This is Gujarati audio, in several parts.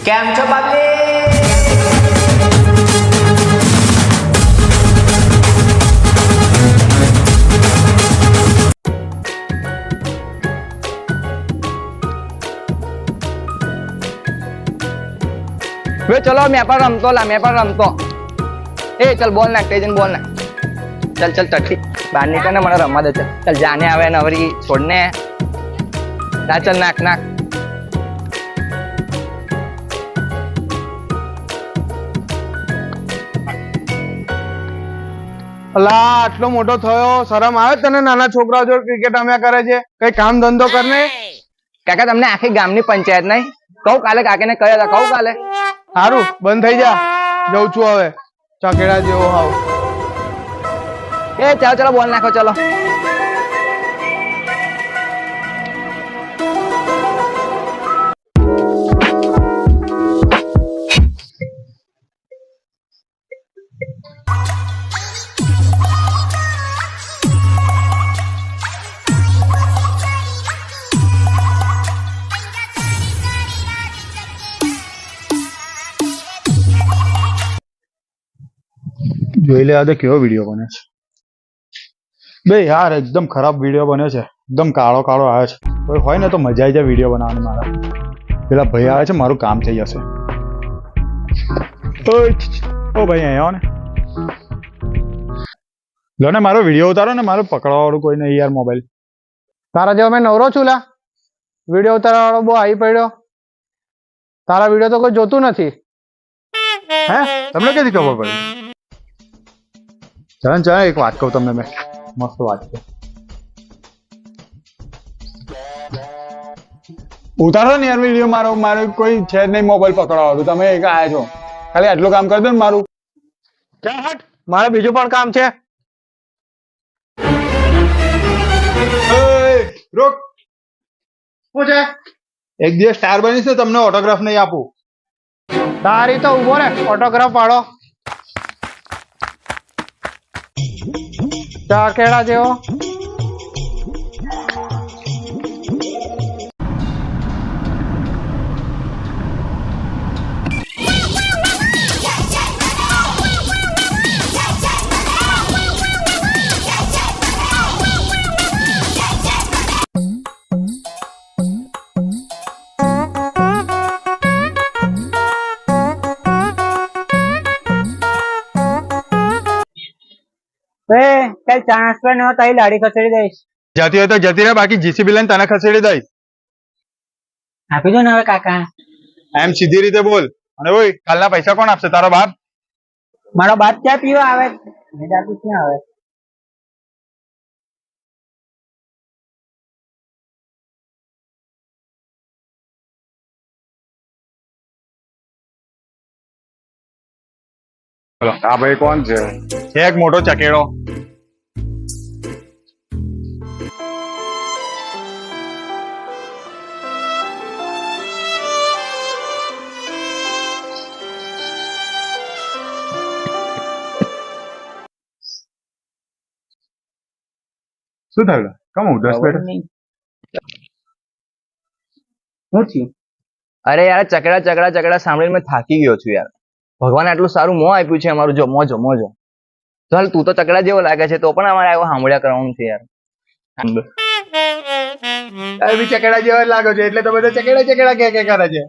કેમ છો પબ્લિક? વે ચલો મેં પણ રમતો એ ચલ બોલ નાખ તેજન બોલ નાખ ચલ ચઠ્ઠી બહાર નીકળ ને મને રમવા દે ચલ જાને આવે નવરી છોડ ને ના ચલ નાખ અલા આટલો મોટો થયો શરમ આવે તને? નાના છોકરાઓ જોડે ક્રિકેટ રમ્યા કરે છે. કઈ કામ ધંધો કરને. કાકા તમને આખી ગામની પંચાયત નહીં કહું કાલે કાકાને કહ્યા હતા કહું કાલે સારું બંધ થઈ જા, જઉં છું હવે. ચકેડા જેવો હાવ. એ ચાલો બોલ નાખો ચલો જોઈ લે આ કેવો વિડીયો બને છે બે યાર, એકદમ ખરાબ વિડીયો બન્યો છે. એકદમ કાળો આવે છે. કોઈ હોય ને તો મજા આવી જાય વિડીયો બનાવવાની. મારા પેલા ભાઈ આવે છે, મારું કામ થઈ જશે. ઓ ભાઈ અહીંયા આવો ને. લો ને મારો વિડીયો ઉતારો ને. મારું પકડવા વાળું કોઈ નહીં યાર મોબાઈલ. તારા જેવો મેં નવરો છું લા. વિડીયો ઉતારવા વાળો બહુ આવી પડ્યો. તારા વિડીયો તો કોઈ જોતું નથી. હે તમને ક્યાંથી ખબર પડી? ચાલ એક વાત કહું તમને. મેં મસ્ત વાત છે. ઉતારો ને યાર વિડીયો. મારો કોઈ છે જ નહીં મોબાઈલ પકડવા વાળું. તમે એક આયા છો, ખાલી આટલું કામ કરી દો ને મારું. હટ, મારે બીજું પણ કામ છે. રોક. શું છે? એક દિવસ સ્ટાર બનીશ ને તમને ઓટોગ્રાફ નહીં આપું. તારી તો ઉભો રે, ઓટોગ્રાફ પાડો. ચાકેડા જેવો. કઈ ટ્રાન્સફર ન હોય તો લાડી ખસેડી દઈશ. જતી હોય તો જતી રહે, બાકી જીસીબી લઈને તને ખસેડી દઈશ. આપી દો ને હવે કાકા. એમ સીધી રીતે બોલ. અને ઓય, કાલના પૈસા કોણ આપશે? તારો બાપ? મારો બાપ ક્યાં પીવા આવે? ક્યાં આવે? આ ભાઈ કોણ છે? એક મોટો ચકેડો. શું થયું? કમ ઉદાસ બેઠો? શું થયું? અરે યાર ચકડા સાંભળીને મેં થાકી ગયો છું યાર. ભગવાને આટલું સારું મોં આપ્યું છે અમારું. જો મોજો ચાલ તું તો ચકડા જેવો લાગે છે તો પણ અમારે આવું સાંભળ્યા કરવાનું છે યાર. બી ચકેડા જેવા લાગો છો એટલે તો બધા ચકેડા કે કરે છે.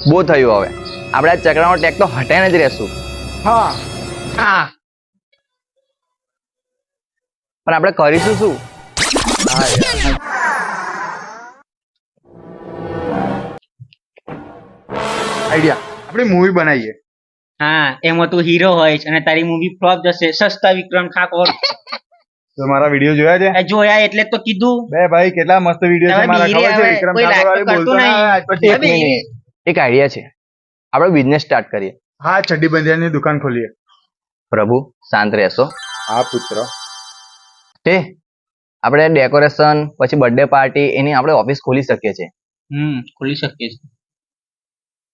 બહુ થયું હવે. આપણે આ ચકડાનો ટેગ તો હટાઈને જ રહેશું. હા પણ આપણે કરીશું શું? આઈડિયા. આપણે મૂવી બનાવીએ. હા, એમાં તું હીરો હોઈશ અને તારી મૂવી ફ્લોપ જશે. સસ્તા વિક્રમ ઠાકોર. તો મારા વિડીયો જોયા છે? જોયા એટલે તો કીધું. બે ભાઈ કેટલા મસ્ત વિડીયો છે મારા. ખબર છે વિક્રમ ઠાકોર વાળી બોલતો ના આવે આજ પછી. એક આઈડિયા છે. આપણે બિઝનેસ સ્ટાર્ટ કરીએ. હા, ચડ્ડી બંધિયાની દુકાન ખોલીએ. પ્રભુ શાંત રહેશો. હા પુત્ર. તે આપણે ડેકોરેશન પછી બર્થડે પાર્ટી એની આપણે ઓફિસ ખોલી શકીએ છીએ. ખોલી શકીએ છીએ.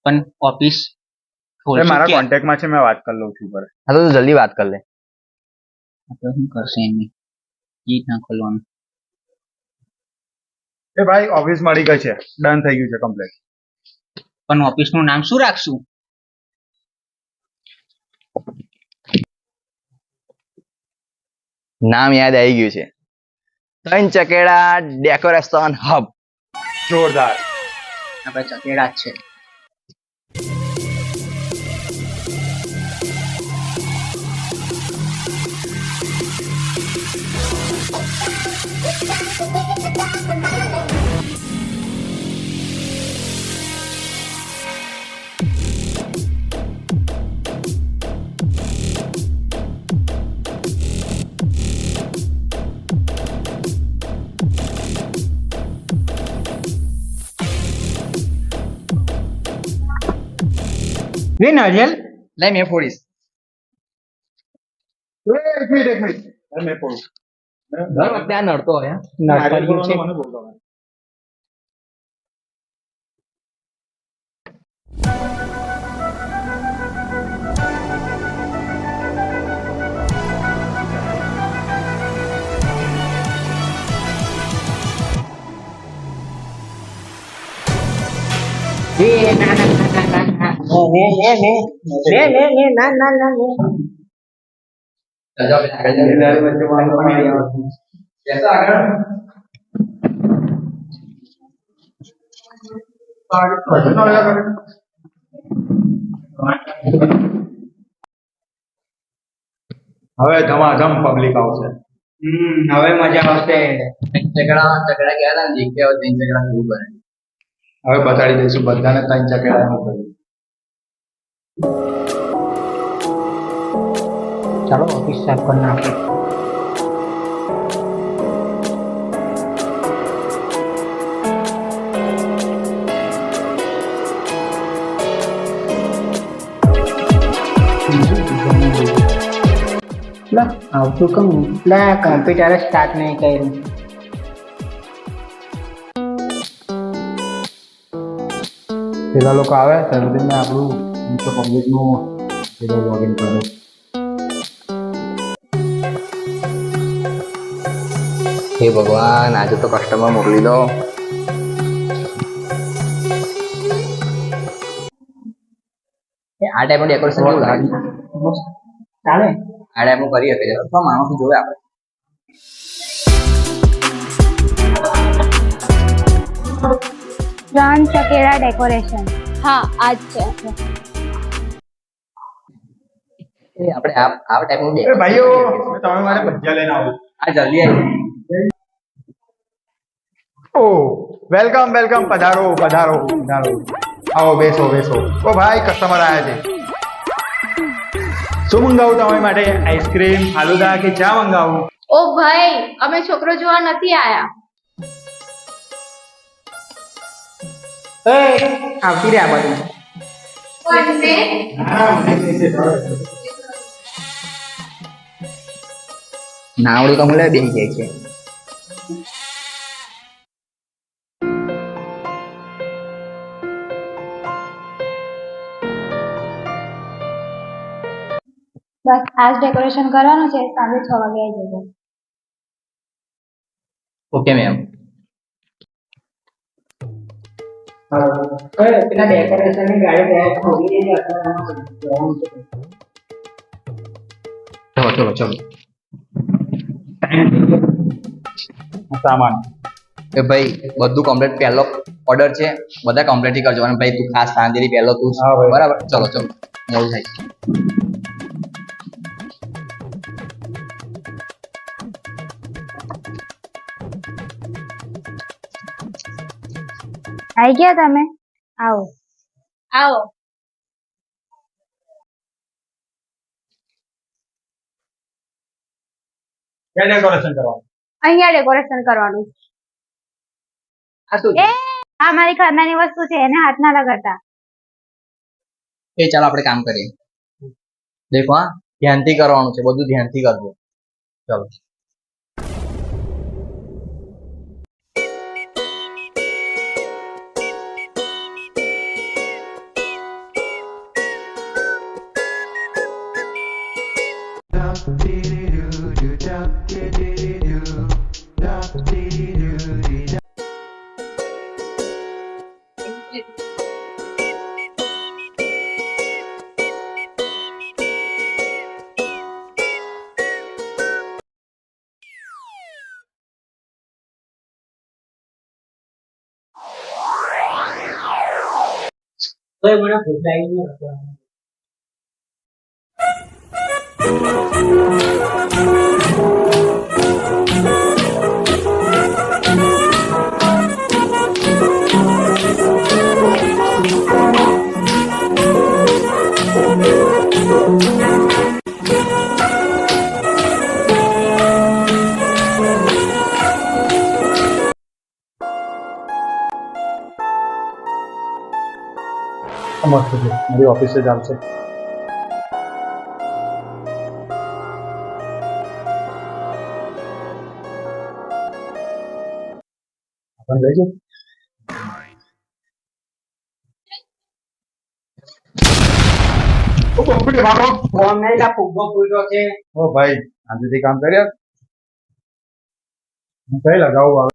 પણ ઓફિસ મારા કોન્ટેક્ટમાં છે, મેં વાત કરી લઉં છું. હા તો જલ્દી વાત કરી લે. શું કરશે એમની? એ ના ખોલવાનું. એ ભાઈ ઓફિસ મળી ગઈ છે, ડન થઈ ગયું છે કમ્પ્લીટ. પણ ઓફિસ નું નામ શું રાખશું? નામ યાદ આવી ગયું છે, ત્રણ ચકેડા ડેકોરેશન હબ. જોરદાર. આપણે ચકેડા જ છે. રે નારિયેલ લઈ મેં ફોડીશ. એક મિનિટ મેં પડું. દર વખતે આ નડતો હોય હે. નારિયેળ છે મને બહુ ગમે. ચાલ જાઓ બેટા, આગળ જાઓ. બેસો આગળ. હવે ધમાધમ પબ્લિક આવશે. હવે મજા આવશે. ચકડા ચકડા ગયા હતા ને દેખે હવે ત્રણ ચકડા કેવું બને. હવે બતાડી દઈશું બધાને ત્રણ ચકેડા એમ કર્યું. ચાલો ઓફિસ સાફ કરી નાખીએ. આવતું કમ કોમ્પ્યુટર સ્ટાર્ટ નહીં કર્યું. પેલા લોકો આવે ત્યારે સુધી મેં આપણું પબ્લિકનું લોગિન કરી દઉં. હે ભગવાન, આજે તો કસ્ટમર મોકલી દો. આ ટાઈપનું ડેકોરેશન કેવું લાગે? ચાલે. આ ટાઈપનું કરી શકે છે તો માણસો જોવે આપણે. ત્રણ ચકેડા ડેકોરેશન. હા આ જ છે. એ આપણે આ ટાઈપનું એ ભાઈઓ તમે મારે ભજીયા લઈને આવો. આ જલ્દી આવી. ઓ વેલકમ વેલકમ, પધારો પધારો પધારો, આવો બેસો બેસો. ઓ ભાઈ કસ્ટમર આવ્યા છે, શું મંગાવું તમારી માટે? આઈસ્ક્રીમ, ફાલુદા કે ચા મંગાવું? ઓ ભાઈ, અમે છોકરો જોવા નથી આયા. આવતી રે આ બાજુ. નાવડું તો મળે બેસી જાય છે. બસ આજ ડેકોરેશન કરવાનું છે, સાંજે 6 વાગે આવી જજો. Okay ma'am. પેલા ડેકોરેશન ની ગાડી તૈયાર ખોલી દેજે. ચલો ચલો ચલો. સામાન એ ભાઈ બધું કમ્પ્લીટ, પહેલો ઓર્ડર છે, બધા કમ્પ્લીટ કરજો. અને ભાઈ તું ખાસ શાંતિથી પહેલો તું જ. હા ભાઈ. બરાબર, ચલો ચલો, મોડું થાય. આવી ગયા તમે? આવો આવો. ક્યાં ડેકોરેશન કરવાનું? અહીંયા ડેકોરેશન કરવાનું છે. આ શું એ આ મારી ખાનદાની વસ્તુ છે, એને હાથ ના લગાડતા. એ ચાલો આપણે કામ કરીએ. દેખો હા, ધ્યાનથી કરવાનું છે, બધું ધ્યાનથી કરજો. ચલો. તોય મને ભૂખ લાગી નહીં હતી. મસ્ત છે, મારી ઓફિસે જ આવશે. આપણે લઈ જાઓ. ફોન નહીં લા ફુગ્ગો ફૂટ્યો છે. ઓ ભાઈ, શાંતિથી કામ કર્યા. હું કઈ લગાવું આવે?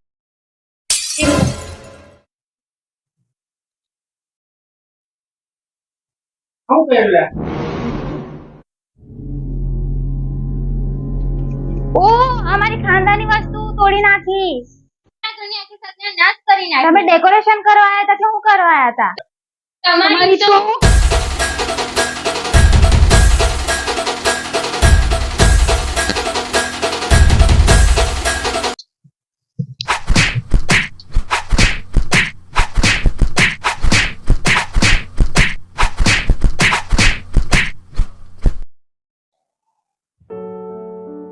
શું કર્યું લા? ઓ અમારી ખાનદાની વસ્તુ તોડી નાખી. નાશ કરી નાખ્યો. તમે ડેકોરેશન કરવા આવ્યા હતા કે શું કરવા આવ્યા હતા? તમારી તો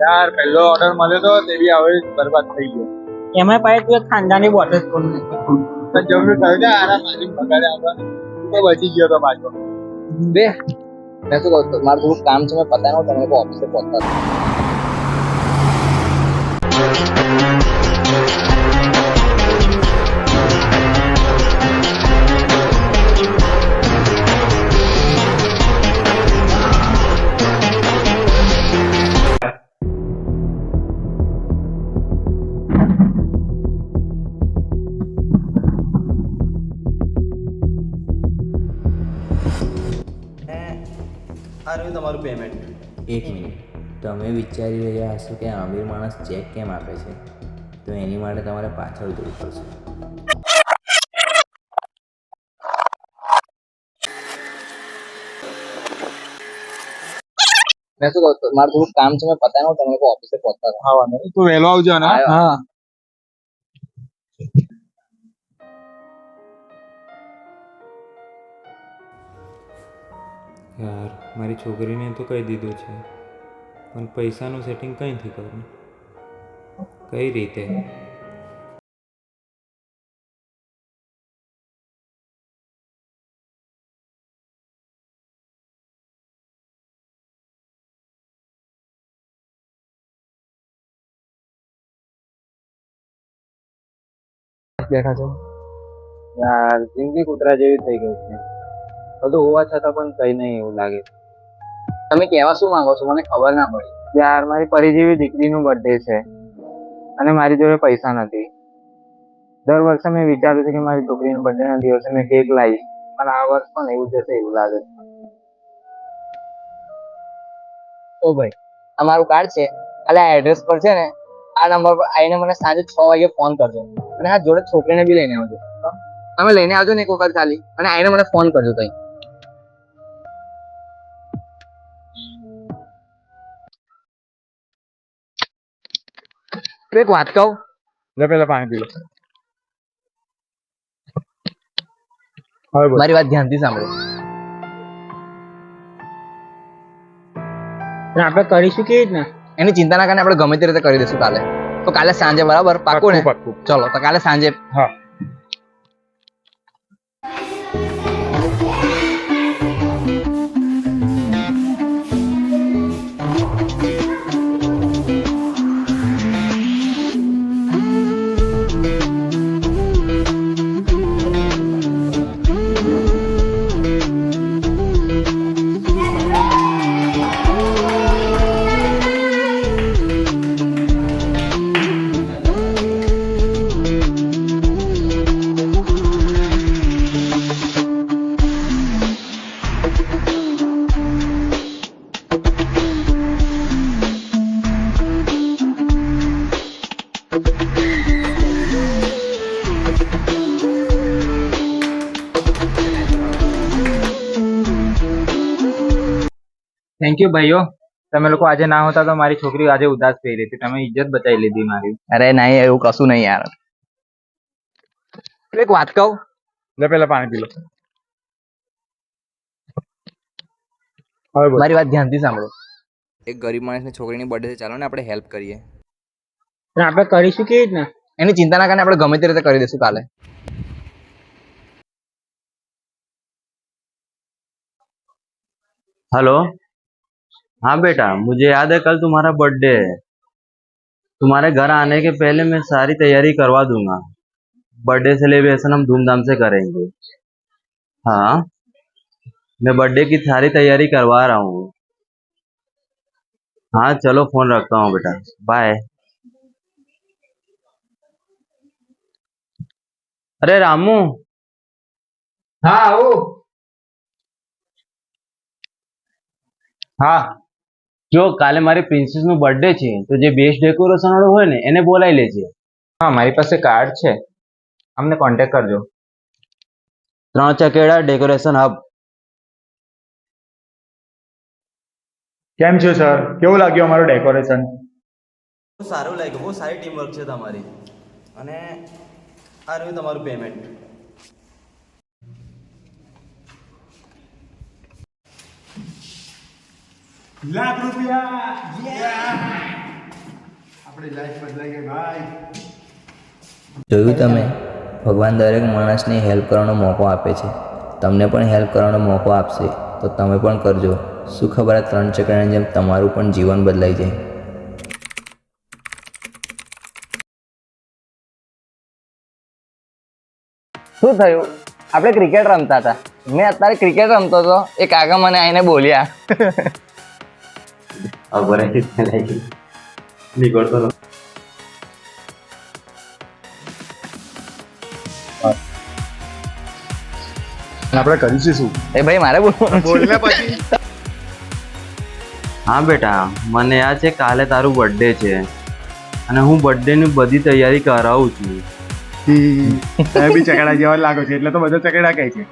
યાર, પહેલો ઓર્ડર મળ્યો તો તે બી હવે બરબાદ થઈ ગયો. એમાં પાછી તું એક ખાનદાની બોટલ તોડી નાખી. તો જરૂર થયું ને આના માલિક બગાડે આવવાનું તો બચી ગયો તો પાછો. બે મેં શું કહું છું, મારું થોડું કામ છે, મેં પતાવ્યું તમે લોકો ઓફિસે પહોંચતા રહો. આ રહ્યું તમારું પેમેન્ટ. એક મિનિટ, તમે વિચારી રહ્યા હશો કે અમીર માણસ ચેક કેમ આપે છે, તો એની માટે તમારે પાછળ જવું પડશે. મેં શું કહું છું, મારું થોડું કામ છે, મેં પતાવ્યું તમે લોકો ઓફિસે પહોંચતા રહો. આવવાનું તું વહેલો આવજો ને. આવ્યો. હા, યાર, મારી છોકરીને તો કહી દીધું છે, પણ પૈસાનું સેટિંગ કંઈથી કરું, કઈ રીતે? બેઠા છો યાર, જિંદગી કૂતરા જેવી થઈ ગઈ છે. બધું હોવા છતાં પણ કઈ નહીં એવું લાગે. તમે કહેવા શું માંગો છો, મને ખબર ના પડી. યાર, મારી પરી જેવી દીકરીનું બર્થડે છે અને મારી જોડે પૈસા નથી. દર વર્ષે મેં વિચાર્યું છે કે મારી છોકરીના બર્થડેના દિવસે મેં કેક લાવીશ, પણ આ વર્ષ પણ એવું જશે એવું લાગે છે. ઓ ભાઈ, આ મારું કાર્ડ છે, કાલે આ એડ્રેસ પર છે ને, આ નંબર પર આવીને મને સાંજે 6 વાગે ફોન કરજો, અને આ જોડે છોકરીને બી લઈને આવજો. તમે લઈને આવજો ને એક વખત ખાલી, અને આવીને મને ફોન કરજો તઈ. એક વાત કહું, લે પેલા પાણી પી લો. હવે બોલ. મારી વાત ધ્યાનથી સાંભળો. પણ આપણે કરીશું કેવી રીતના? એની ચિંતા ના કરીને આપણે ગમે તે રીતે કરી દઈશું કાલે. તો કાલે સાંજે બરાબર પાકું ને? પાક્કું. ચલો તો કાલે સાંજે. હા. થેન્ક યુ ભાઈઓ, તમે લોકો આજે ના હોતા તો મારી છોકરી આજે ઉદાસ થઈ રહી હતી. તમે ઇજ્જત બચાવી લીધી મારી. અરે નહીં, એવું કશું નહીં યાર. એક વાત કહું, લે પેલા પાણી પી લો. હવે બોલ. મારી વાત ધ્યાનથી સાંભળો. એક ગરીબ માણસની છોકરીની બર્થડે છે, ચાલો ને આપણે હેલ્પ કરીએ. પણ આપણે કરીશું કેવી રીતના? એની ચિંતા ના કરીને આપણે ગમે તે રીતે કરી દઈશું કાલે. हेलो, हाँ बेटा, मुझे याद है कल तुम्हारा बर्थडे है. तुम्हारे घर आने के पहले मैं सारी तैयारी करवा दूंगा. बर्थडे सेलिब्रेशन हम धूमधाम से करेंगे. हाँ, मैं बर्थडे की सारी तैयारी करवा रहा हूँ. हाँ चलो, फोन रखता हूँ बेटा, बाय. अरे रामू, હા આવું. હા જો કાલે મારી પ્રિન્સેસ નું બર્થડે છે તો જે બેસ્ટ ડેકોરેશન વાળો હોય ને એને બોલાવી લેજે. હા, મારી પાસે કાર્ડ છે, અમને કોન્ટેક્ટ કરજો. 3 ચકેડા ડેકોરેશન હબ. કેમ છો સર, કેવું લાગ્યું અમારું ડેકોરેશન? બહુ સારું લાગ્યું, બહુ સારી ટીમ વર્ક છે તમારી. અને આ રહ્યું તમારું પેમેન્ટ. જોયું તમે, ભગવાન દરેક માણસને હેલ્પ કરવાનો મોકો આપે છે. તમને પણ હેલ્પ કરવાનો મોકો આપશે તો તમે પણ કરજો. શું ખબર આ 3 ચકડાની જેમ તમારું પણ જીવન બદલાઈ જાય. શું થયું? આપણે ક્રિકેટ રમતા હતા, મેં અત્યારે ક્રિકેટ રમતો હતો, એક આગળ મને આવીને બોલ્યા. નીકળતો નથી. આપણે કરીશું શું? એ ભાઈ મારે બોલવાનું છે. બોલ ને પછી. હા બેટા, મને યાદ છે કાલે તારું બર્થડે છે અને હું બર્થડે ની બધી તૈયારી કરાવું છું. તમે બી ચકેડા જેવા લાગો છો એટલે તો બધા ચકેડા કહે છે.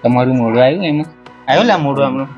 તમારું મોઢું આવ્યું એમાં? આવ્યું લા મોઢું આપણું.